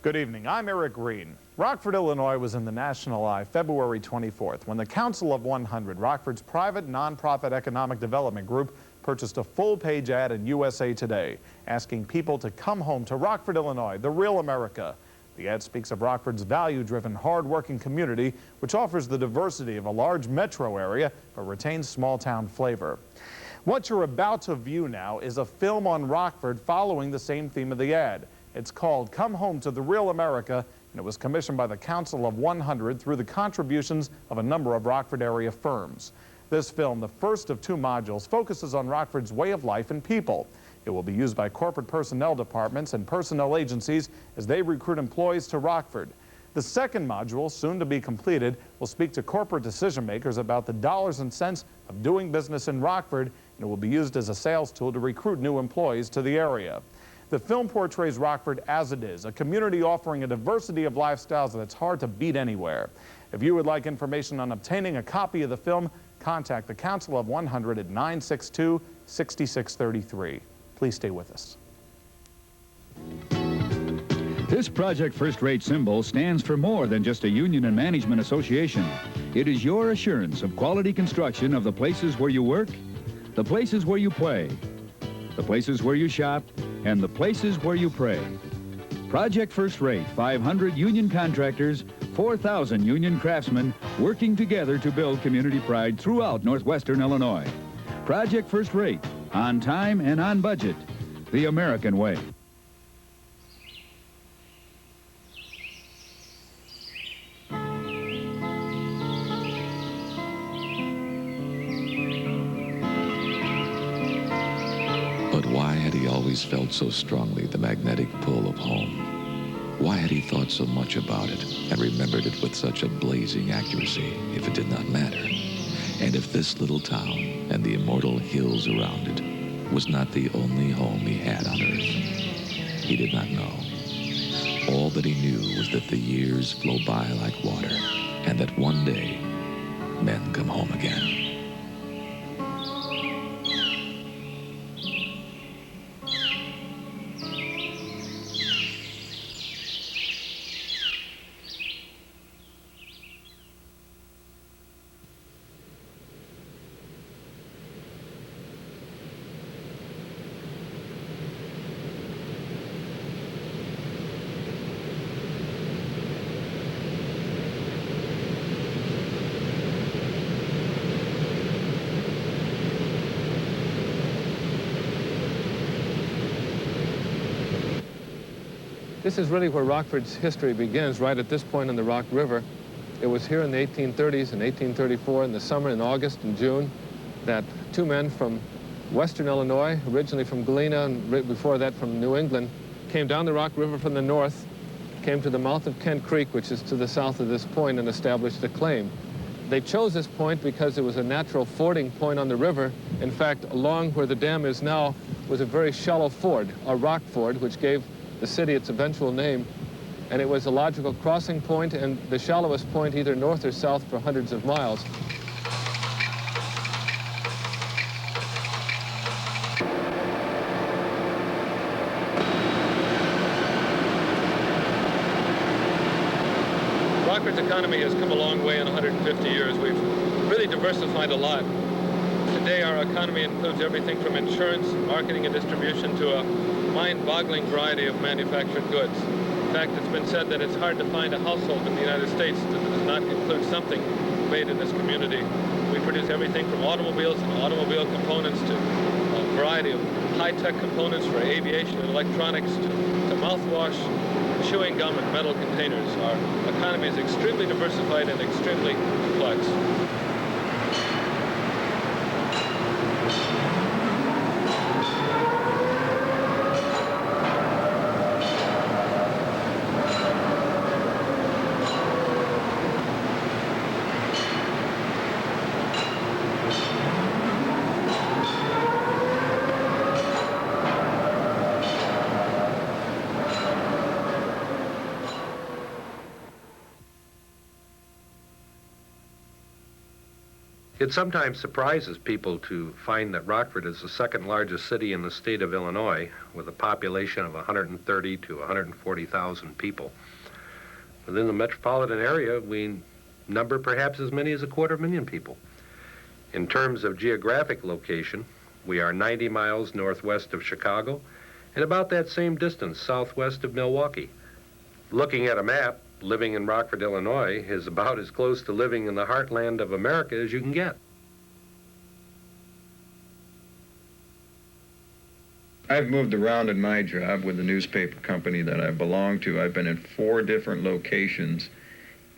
Good evening. I'm Eric Green. Rockford, Illinois was in the national eye February 24th when the Council of 100, Rockford's private nonprofit economic development group, purchased a full-page ad in USA Today asking people to come home to Rockford, Illinois, the real America. The ad speaks of Rockford's value-driven, hard-working community, which offers the diversity of a large metro area but retains small-town flavor. What you're about to view now is a film on Rockford following the same theme of the ad. It's called Come Home to the Real America, and it was commissioned by the Council of 100 through the contributions of a number of Rockford area firms. This film, the first of two modules, focuses on Rockford's way of life and people. It will be used by corporate personnel departments and personnel agencies as they recruit employees to Rockford. The second module, soon to be completed, will speak to corporate decision makers about the dollars and cents of doing business in Rockford, and it will be used as a sales tool to recruit new employees to the area. The film portrays Rockford as it is, a community offering a diversity of lifestyles that's hard to beat anywhere. If you would like information on obtaining a copy of the film, contact the Council of 100 at 962-6633. Please stay with us. This Project First Rate symbol stands for more than just a union and management association. It is your assurance of quality construction of the places where you work, the places where you play, the places where you shop, and the places where you pray. Project First Rate, 500 union contractors, 4,000 union craftsmen working together to build community pride throughout northwestern Illinois. Project First Rate, on time and on budget, the American way. But why had he always felt so strongly the magnetic pull of home? Why had he thought so much about it and remembered it with such a blazing accuracy if it did not matter? And if this little town and the immortal hills around it was not the only home he had on earth? He did not know. All that he knew was that the years flow by like water and that one day men come home again. This is really where Rockford's history begins, right at this point in the Rock River. It was here in the 1830s and 1834 in the summer, in August and June, that two men from western Illinois, originally from Galena and before that from New England, came down the Rock River from the north, came to the mouth of Kent Creek, which is to the south of this point, and established a claim. They chose this point because it was a natural fording point on the river. In fact, along where the dam is now was a very shallow ford, a rock ford, which gave the city its eventual name, and it was a logical crossing point and the shallowest point either north or south for hundreds of miles. Rockford's economy has come a long way in 150 years. We've really diversified a lot. Today our economy includes everything from insurance, marketing and distribution to a mind-boggling variety of manufactured goods. In fact, it's been said that it's hard to find a household in the United States that does not include something made in this community. We produce everything from automobiles and automobile components to a variety of high-tech components for aviation and electronics to mouthwash, chewing gum, and metal containers. Our economy is extremely diversified and extremely complex. It sometimes surprises people to find that Rockford is the second largest city in the state of Illinois, with a population of 130 to 140,000 people. Within the metropolitan area, we number perhaps as many as 250,000 people. In terms of geographic location, we are 90 miles northwest of Chicago and about that same distance southwest of Milwaukee. Looking at a map, living in Rockford, Illinois is about as close to living in the heartland of America as you can get. I've moved around in my job with the newspaper company that I belong to. I've been in 4 different locations,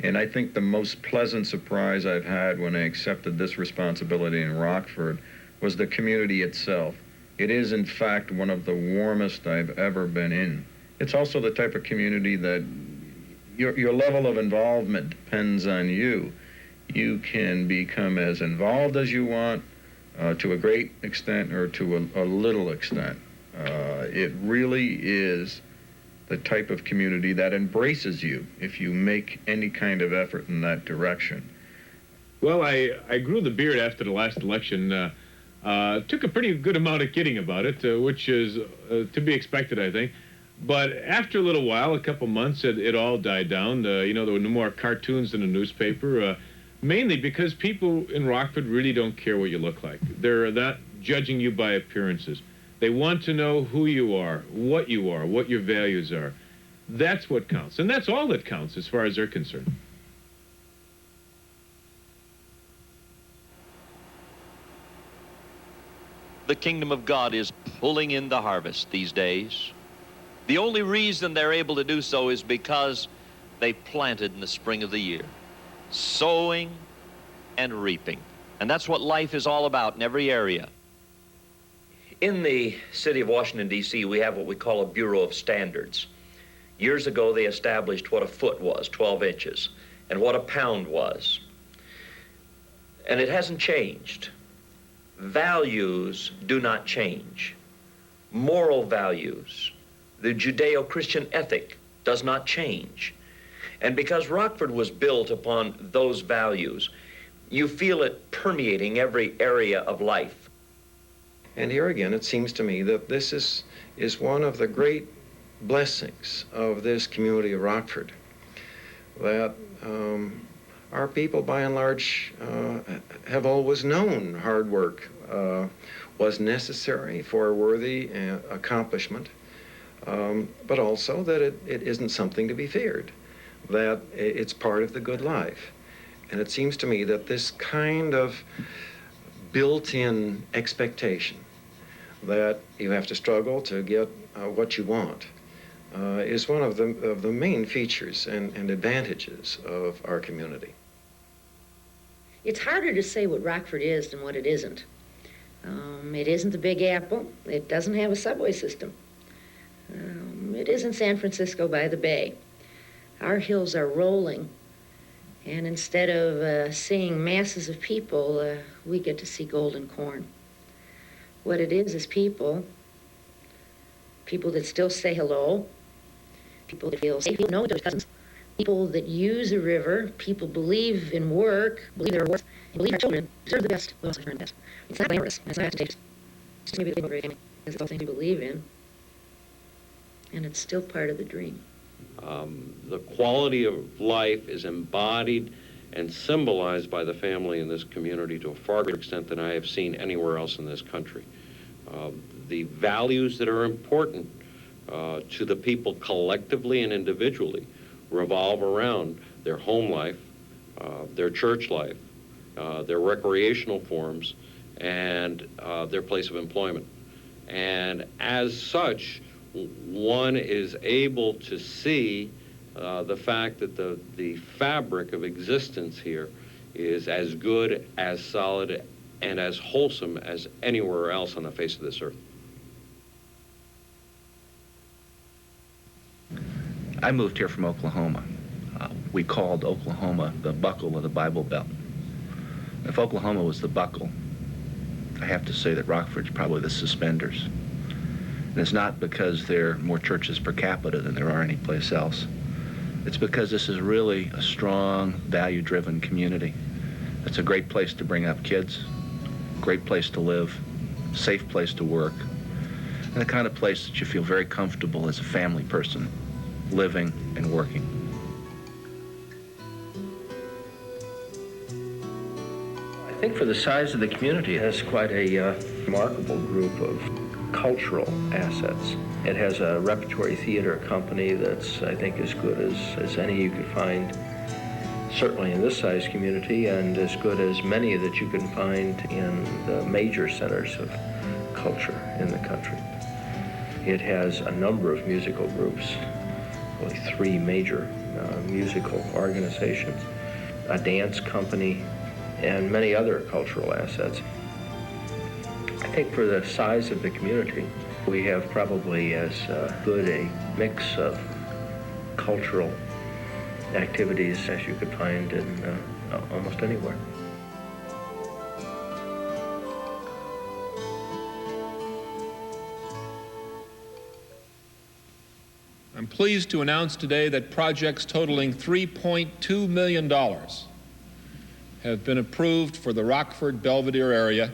and I think the most pleasant surprise I've had when I accepted this responsibility in Rockford was the community itself. It is, in fact, one of the warmest I've ever been in. It's also the type of community that your level of involvement depends on you. You can become as involved as you want, to a great extent or to a little extent. It really is the type of community that embraces you if you make any kind of effort in that direction. Well, I grew the beard after the last election. Took a pretty good amount of kidding about it, which is to be expected, I think. But after a little while, a couple months, it all died down. You know, there were no more cartoons in the newspaper, mainly because people in Rockford really don't care what you look like. They're not judging you by appearances. They want to know who you are, what your values are. That's what counts, and that's all that counts as far as they're concerned. The kingdom of God is pulling in the harvest these days. The only reason they're able to do so is because they planted in the spring of the year, sowing and reaping. And that's what life is all about in every area. In the city of Washington, D.C., we have what we call a Bureau of Standards. Years ago, they established what a foot was, 12 inches, and what a pound was. And it hasn't changed. Values do not change. Moral values, the Judeo-Christian ethic does not change. And because Rockford was built upon those values, you feel it permeating every area of life. And here again, it seems to me that this is one of the great blessings of this community of Rockford, that our people, by and large, have always known hard work was necessary for a worthy accomplishment, but also that it isn't something to be feared, that it's part of the good life. And it seems to me that this kind of built-in expectation that you have to struggle to get what you want is one of the main features and advantages of our community. It's harder to say what Rockford is than what it isn't. It isn't the Big Apple. It doesn't have a subway system. It isn't San Francisco by the Bay. Our hills are rolling, and instead of seeing masses of people, we get to see golden corn. What it is people that still say hello, people that feel safe, people know their cousins, people that use a river, people believe in work, believe their worth, and believe our children deserve the best. We'll also earn the best. It's not glamorous, it's not ostentatious. It's maybe the very family, because it's all things we believe in, and it's still part of the dream. The quality of life is embodied and symbolized by the family in this community to a far greater extent than I have seen anywhere else in this country. The values that are important to the people collectively and individually revolve around their home life, their church life, their recreational forms, and their place of employment. And as such, one is able to see the fact that the fabric of existence here is as good, as solid, and as wholesome as anywhere else on the face of this earth. I moved here from Oklahoma. We called Oklahoma the buckle of the Bible Belt. If Oklahoma was the buckle, I have to say that Rockford's probably the suspenders. And it's not because there are more churches per capita than there are anyplace else. It's because this is really a strong, value-driven community. It's a great place to bring up kids, great place to live, safe place to work, and the kind of place that you feel very comfortable as a family person living and working. I think for the size of the community, it has quite a remarkable group of cultural assets. It has a repertory theater company that's, I think, as good as any you could find, certainly in this size community, and as good as many that you can find in the major centers of culture in the country. It has a number of musical groups, really 3 major musical organizations, a dance company, and many other cultural assets. I think for the size of the community, we have probably as good a mix of cultural activities as you could find in almost anywhere. I'm pleased to announce today that projects totaling $3.2 million have been approved for the Rockford Belvedere area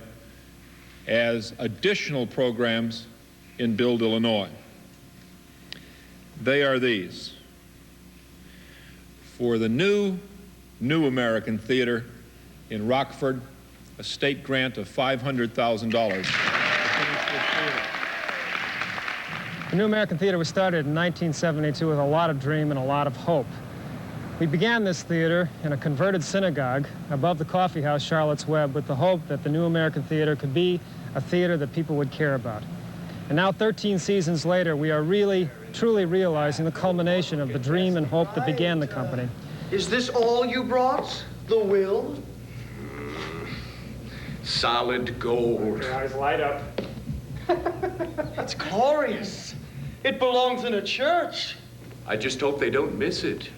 as additional programs in Build, Illinois. They are these. For the new American Theater in Rockford, a state grant of $500,000. The New American Theater was started in 1972 with a lot of dream and a lot of hope. We began this theater in a converted synagogue above the coffee house Charlotte's Web with the hope that the New American Theater could be a theater that people would care about. And now, 13 seasons later, we are really, truly realizing the culmination of the dream and hope that began the company. Is this all you brought? The will? Solid gold. Your eyes light up. It's glorious. It belongs in a church. I just hope they don't miss it.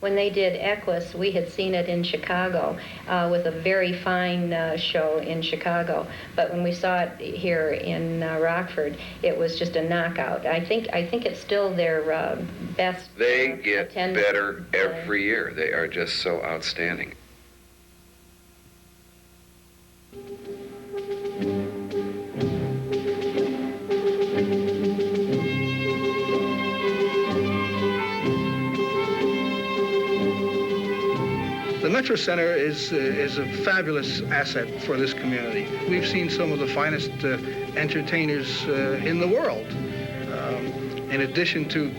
When they did Equus, we had seen it in Chicago with a very fine show in Chicago. But when we saw it here in Rockford, it was just a knockout. I think it's still their best. They get better every year. They are just so outstanding. The Metro Center is a fabulous asset for this community. We've seen some of the finest entertainers in the world. In addition to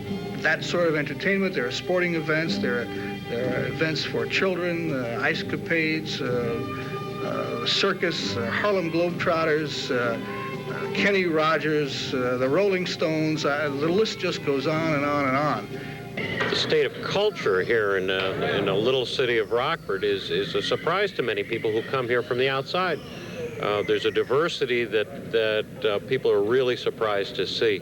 that sort of entertainment, there are sporting events, there are events for children, ice capades, circus, Harlem Globetrotters, Kenny Rogers, the Rolling Stones. The list just goes on and on and on. The state of culture here in the little city of Rockford is a surprise to many people who come here from the outside. There's a diversity that people are really surprised to see,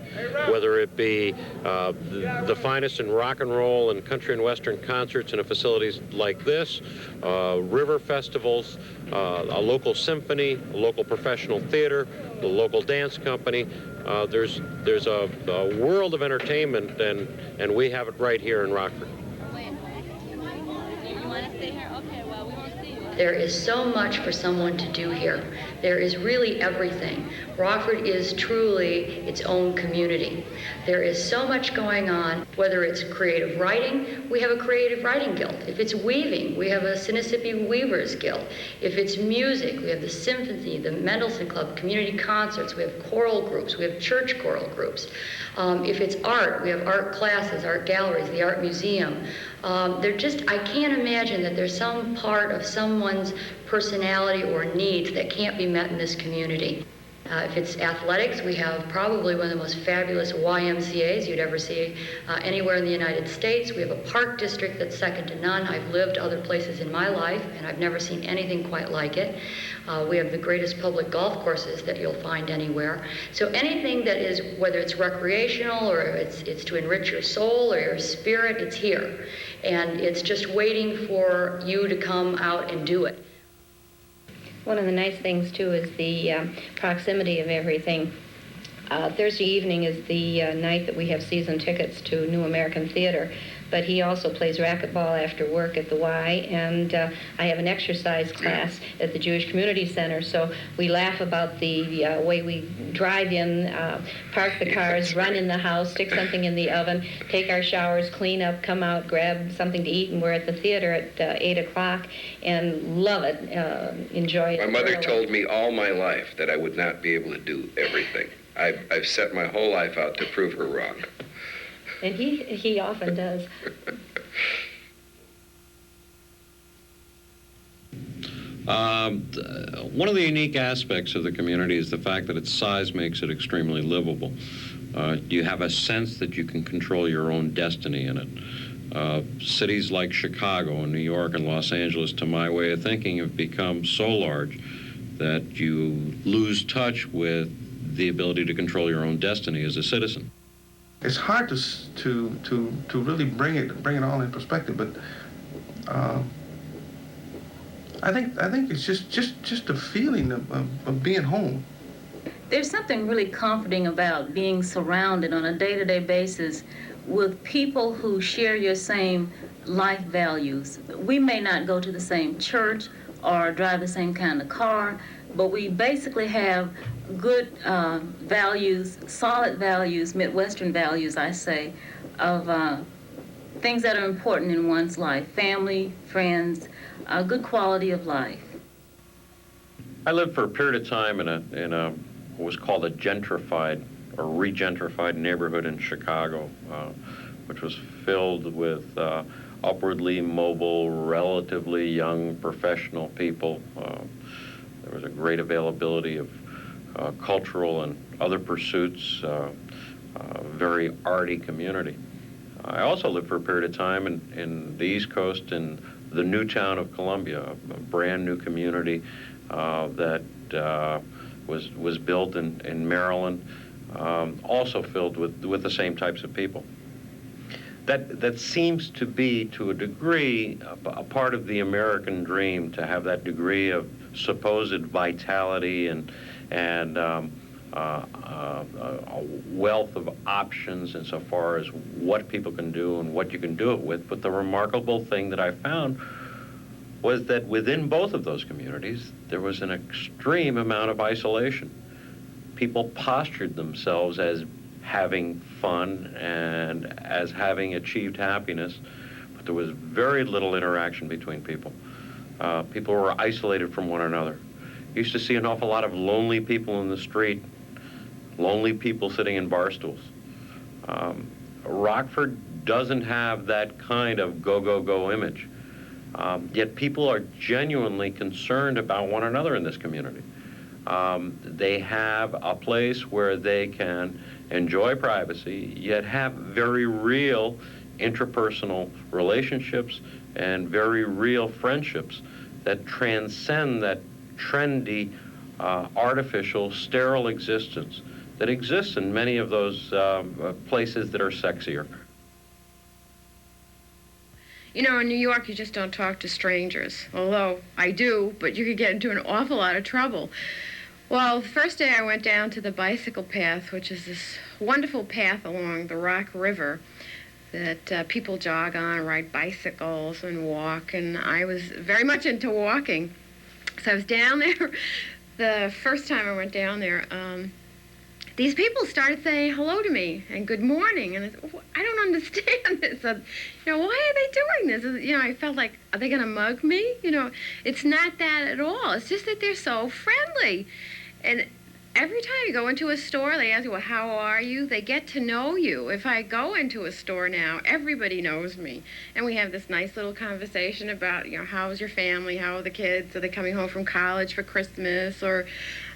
whether it be the finest in rock and roll and country and western concerts in facilities like this, river festivals, a local symphony, a local professional theater, the local dance company. There's a world of entertainment, and we have it right here in Rockford. There is so much for someone to do here. There is really everything. Rockford is truly its own community. There is so much going on, whether it's creative writing, we have a creative writing guild. If it's weaving, we have a Sinisippi Weavers Guild. If it's music, we have the symphony, the Mendelssohn Club, community concerts, we have choral groups, we have church choral groups. If it's art, we have art classes, art galleries, the art museum. I can't imagine that there's some part of someone's personality or needs that can't be met in this community. If it's athletics, we have probably one of the most fabulous YMCAs you'd ever see anywhere in the United States. We have a park district that's second to none. I've lived other places in my life, and I've never seen anything quite like it. We have the greatest public golf courses that you'll find anywhere. So anything that is, whether it's recreational or it's to enrich your soul or your spirit, it's here. And it's just waiting for you to come out and do it. One of the nice things, too, is the proximity of everything. Thursday evening is the night that we have season tickets to New American Theater, but he also plays racquetball after work at the Y, and I have an exercise class at the Jewish Community Center, so we laugh about the way we drive in, park the cars, run in the house, stick something in the oven, take our showers, clean up, come out, grab something to eat, and we're at the theater at 8 o'clock, and love it, enjoy it. My mother told me all my life that I would not be able to do everything. I've set my whole life out to prove her wrong. And he often does. One of the unique aspects of the community is the fact that its size makes it extremely livable. You have a sense that you can control your own destiny in it. Cities like Chicago and New York and Los Angeles, to my way of thinking, have become so large that you lose touch with the ability to control your own destiny as a citizen. It's hard to really bring it all in perspective, but I think it's just a feeling of being home. There's something really comforting about being surrounded on a day-to-day basis with people who share your same life values. We may not go to the same church or drive the same kind of car, but we basically have good values, solid values, Midwestern values, I say, of things that are important in one's life: family, friends, a good quality of life. I lived for a period of time in a what was called a gentrified or regentrified neighborhood in Chicago, which was filled with upwardly mobile, relatively young professional people. There was a great availability of cultural and other pursuits, very arty community. I also lived for a period of time in the East Coast in the new town of Columbia, a brand new community that was built in Maryland, also filled with the same types of people. That seems to be, to a degree, a part of the American dream, to have that degree of supposed vitality and a wealth of options insofar as what people can do and what you can do it with. But the remarkable thing that I found was that within both of those communities, there was an extreme amount of isolation. People postured themselves as having fun and as having achieved happiness, but there was very little interaction between people. People were isolated from one another. You used to see an awful lot of lonely people in the street, lonely people sitting in bar stools. Rockford doesn't have that kind of go image. Yet people are genuinely concerned about one another in this community. They have a place where they can enjoy privacy, yet have very real interpersonal relationships and very real friendships that transcend that trendy, artificial, sterile existence that exists in many of those places that are sexier. You know, in New York, you just don't talk to strangers. Although I do, but you could get into an awful lot of trouble. Well, the first day I went down to the bicycle path, which is this wonderful path along the Rock River that people jog on, ride bicycles, and walk. And I was very much into walking. So I was down there. The first time I went down there, these people started saying hello to me and good morning, and I said, I don't understand this. You know, why are they doing this? You know, I felt like, are they going to mug me? You know, it's not that at all. It's just that they're so friendly. And every time you go into a store, they ask you, well, how are you? They get to know you. If I go into a store now, everybody knows me. And we have this nice little conversation about, you know, how's your family? How are the kids? Are they coming home from college for Christmas? Or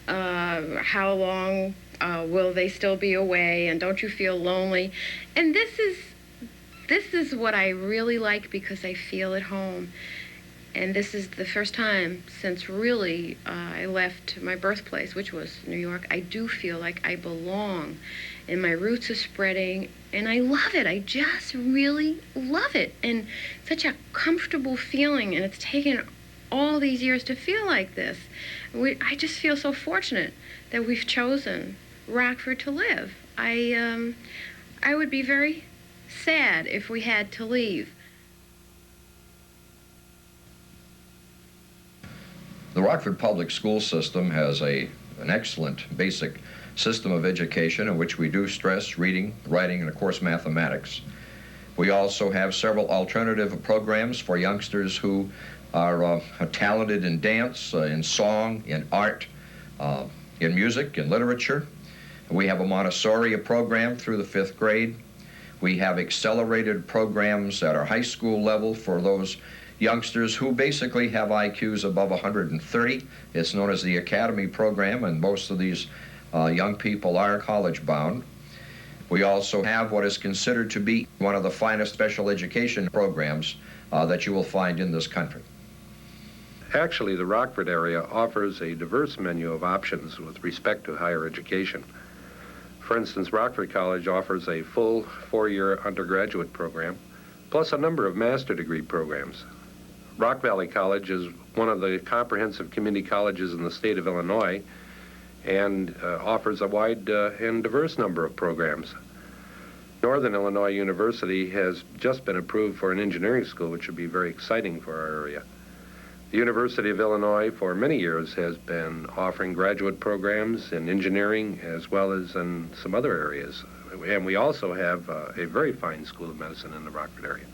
how long will they still be away? And don't you feel lonely? And this is what I really like, because I feel at home. And this is the first time since really I left my birthplace, which was New York. I do feel like I belong, and my roots are spreading, and I love it. I just really love it. And such a comfortable feeling, and it's taken all these years to feel like this. I just feel so fortunate that we've chosen Rockford to live. I would be very sad if we had to leave. The Rockford public school system has an excellent basic system of education in which we do stress reading, writing, and of course mathematics. We also have several alternative programs for youngsters who are talented in dance, in song, in art, in music, in literature. We have a Montessori program through the 5th grade. We have accelerated programs at our high school level for those youngsters who basically have IQs above 130. It's known as the Academy program, and most of these young people are college bound. We also have what is considered to be one of the finest special education programs that you will find in this country. Actually, the Rockford area offers a diverse menu of options with respect to higher education. For instance, Rockford College offers a full 4-year undergraduate program, plus a number of master degree programs. Rock Valley College is one of the comprehensive community colleges in the state of Illinois and offers a wide and diverse number of programs. Northern Illinois University has just been approved for an engineering school, which would be very exciting for our area. The University of Illinois for many years has been offering graduate programs in engineering as well as in some other areas. And we also have a very fine School of Medicine in the Rockford area.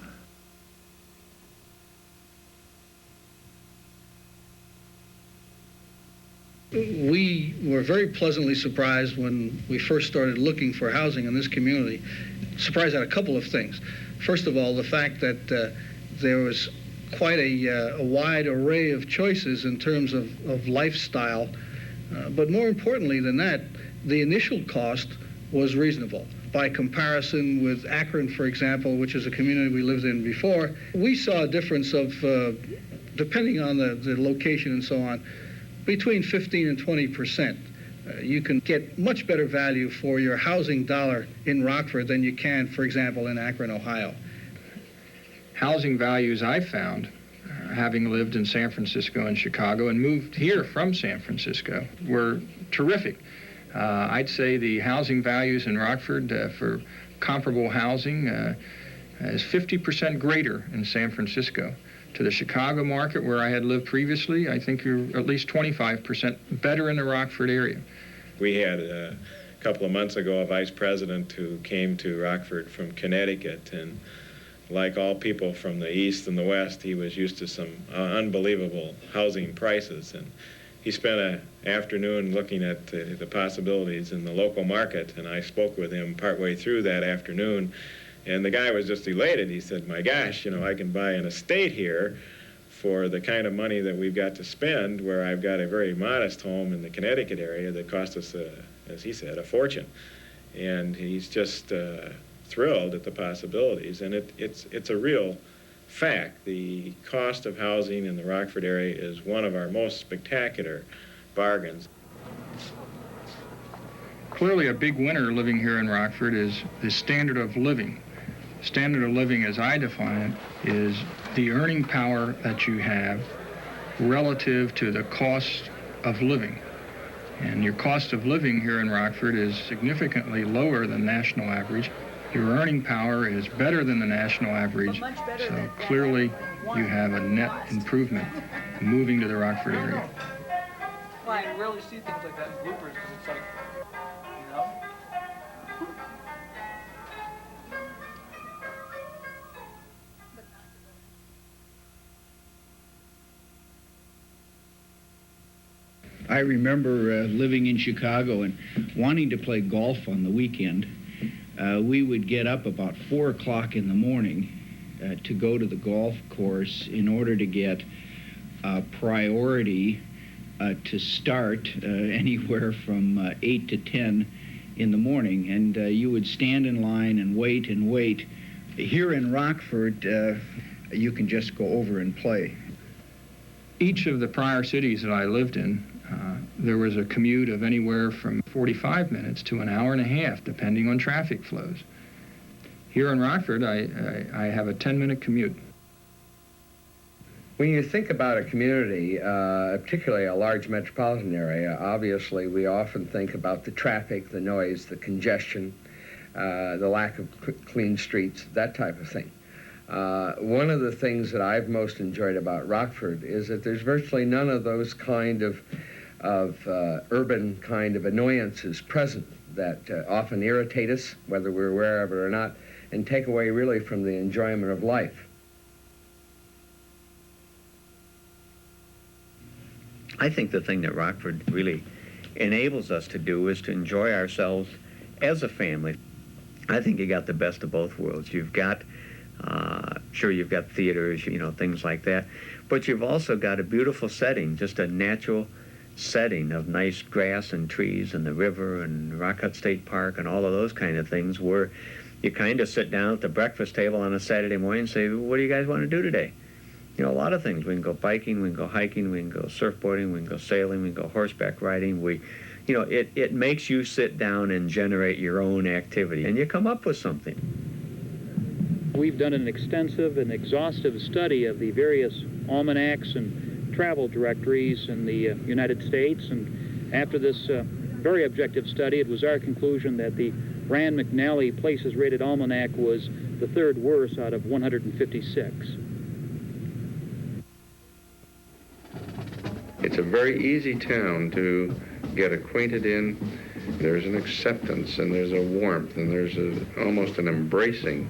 We were very pleasantly surprised when we first started looking for housing in this community. Surprised at a couple of things. First of all, the fact that there was quite a wide array of choices in terms of lifestyle. But more importantly than that, the initial cost was reasonable. By comparison with Akron, for example, which is a community we lived in before, we saw a difference of, depending on the location and so on, between 15 and 20%. You can get much better value for your housing dollar in Rockford than you can, for example, in Akron, Ohio. Housing values I found, having lived in San Francisco and Chicago and moved here from San Francisco, were terrific. I'd say the housing values in Rockford for comparable housing is 50% greater in San Francisco. To the Chicago market, where I had lived previously, I think you're at least 25% better in the Rockford area. We had a couple of months ago a vice president who came to Rockford from Connecticut, and like all people from the east and the west, he was used to some unbelievable housing prices. And he spent an afternoon looking at the possibilities in the local market, and I spoke with him partway through that afternoon. And the guy was just elated. He said, my gosh, you know, I can buy an estate here for the kind of money that we've got to spend, where I've got a very modest home in the Connecticut area that cost us, as he said, a fortune. And he's just thrilled at the possibilities. And it's a real fact. The cost of housing in the Rockford area is one of our most spectacular bargains. Clearly a big winner living here in Rockford is the standard of living. Standard of living, as I define it, is the earning power that you have relative to the cost of living. And your cost of living here in Rockford is significantly lower than national average. Your earning power is better than the national average, so clearly you have a net improvement moving to the Rockford area. Well, I rarely see things like that in bloopers, because it's like, you know? I remember living in Chicago and wanting to play golf on the weekend. We would get up about 4 o'clock in the morning to go to the golf course in order to get priority to start anywhere from 8 to 10 in the morning. And you would stand in line and wait and wait. Here in Rockford, you can just go over and play. Each of the prior cities that I lived in, there was a commute of anywhere from 45 minutes to an hour and a half, depending on traffic flows. Here in Rockford, I have a 10-minute commute. When you think about a community, particularly a large metropolitan area, obviously we often think about the traffic, the noise, the congestion, the lack of clean streets, that type of thing. One of the things that I've most enjoyed about Rockford is that there's virtually none of those kind of urban kind of annoyances present that often irritate us, whether we're aware of it or not, and take away really from the enjoyment of life. I think the thing that Rockford really enables us to do is to enjoy ourselves as a family. I think you got the best of both worlds. You've got, sure, you've got theaters, you know, things like that, but you've also got a beautiful setting, just a natural setting of nice grass and trees and the river and Rock Cut State Park and all of those kind of things, where you kind of sit down at the breakfast table on a Saturday morning and say, what do you guys want to do today? You know, a lot of things. We can go biking, we can go hiking, we can go surfboarding, we can go sailing, we can go horseback riding. You know, it makes you sit down and generate your own activity, and you come up with something. We've done an extensive and exhaustive study of the various almanacs and travel directories in the United States, and after this very objective study, it was our conclusion that the Rand McNally Places Rated Almanac was the third worst out of 156. It's a very easy town to get acquainted in. There's an acceptance, and there's a warmth, and there's almost an embracing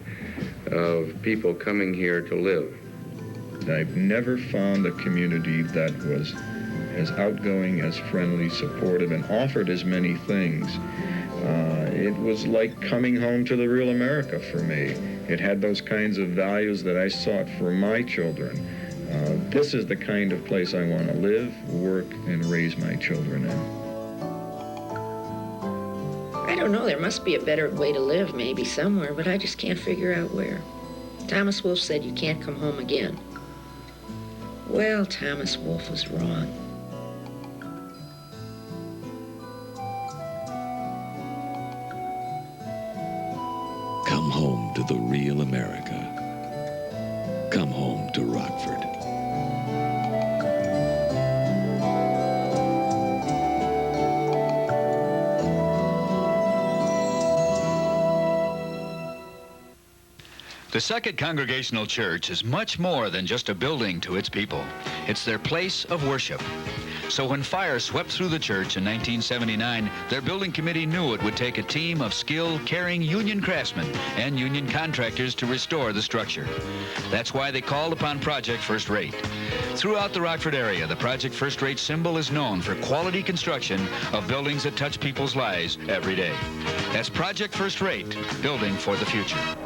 of people coming here to live. I've never found a community that was as outgoing, as friendly, supportive, and offered as many things. It was like coming home to the real America for me. It had those kinds of values that I sought for my children. This is the kind of place I want to live, work, and raise my children in. I don't know, there must be a better way to live maybe somewhere, but I just can't figure out where. Thomas Wolfe said you can't come home again. Well, Thomas Wolfe was wrong. Come home to the real America. Come home to Rockford. The Second Congregational Church is much more than just a building to its people. It's their place of worship. So when fire swept through the church in 1979, their building committee knew it would take a team of skilled, caring union craftsmen and union contractors to restore the structure. That's why they called upon Project First Rate. Throughout the Rockford area, the Project First Rate symbol is known for quality construction of buildings that touch people's lives every day. That's Project First Rate, building for the future.